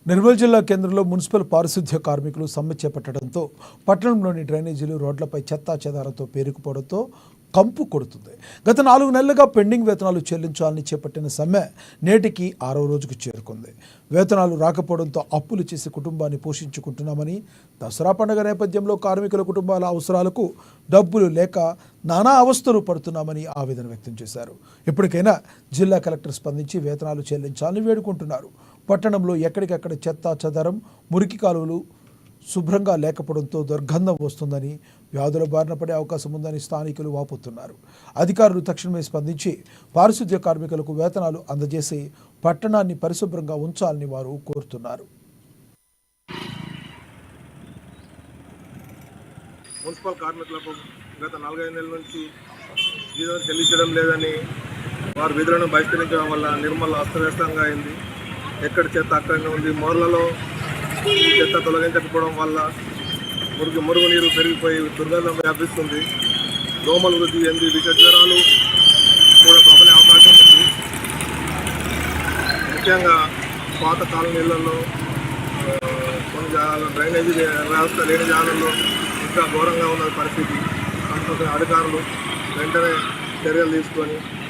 నిర్మల్ జిల్లా కేంద్రంలో మున్సిపల్ పారిశుద్ధ్య కార్మికులు సమ్మె చేపట్టడంతో పట్టణంలోని డ్రైనేజీలు రోడ్లపై చెత్తా చెదారంతో పేరుకుపోవడంతో కంపు కొడుతుంది. గత 4 నెలలుగా పెండింగ్ వేతనాలు చెల్లించాలని చేపట్టిన సమ్మె నేటికి 6వ రోజుకు చేరుకుంది. వేతనాలు రాకపోవడంతో అప్పులు చేసి కుటుంబాన్ని పోషించుకుంటున్నామని, దసరా పండుగ నేపథ్యంలో కార్మికుల కుటుంబాల అవసరాలకు డబ్బులు లేక నానా అవస్థలు పడుతున్నామని ఆవేదన వ్యక్తం చేశారు. ఇప్పటికైనా జిల్లా కలెక్టర్ స్పందించి వేతనాలు చెల్లించాలని వేడుకుంటున్నారు. పట్టణంలో ఎక్కడికక్కడ చెత్తా చెదారం, మురికి కాలువలు శుభ్రంగా లేకపోవడంతో దుర్గంధం వస్తుందని, వ్యాధుల బారిన పడే అవకాశం ఉందని స్థానికులు వాపోతున్నారు. అధికారులు తక్షణమే స్పందించి పారిశుద్ధ్య కార్మికులకు వేతనాలు అందజేసి పట్టణాన్ని పరిశుభ్రంగా ఉంచాలని వారు కోరుతున్నారు. మున్సిపల్ కార్మికులకు గత 4-5 నెలల నుంచి జీతం చెల్లించడం లేదని వారు విధులను బహిష్కరించడం వల్ల నిర్మల్ అస్తవ్యస్తంగా అయింది. ఎక్కడ చెత్త అక్కడనే ఉంది. మోర్లలో చెత్త తొలగించకపోవడం వల్ల మురుగునీరు పెరిగిపోయి దుర్గంధం వ్యాపిస్తుంది. దోమలు వృద్ధి చెంది విష జ్వరాలు కూడా ప్రబలే అవకాశం ఉంది. ముఖ్యంగా పాత కాలనీలలో కొన్ని జాగాల్లో డ్రైనేజీ వ్యవస్థ లేని జాగాల్లో ఇంకా ఘోరంగా ఉన్న పరిస్థితి. అందుకోసం అధికారులు వెంటనే చర్యలు తీసుకొని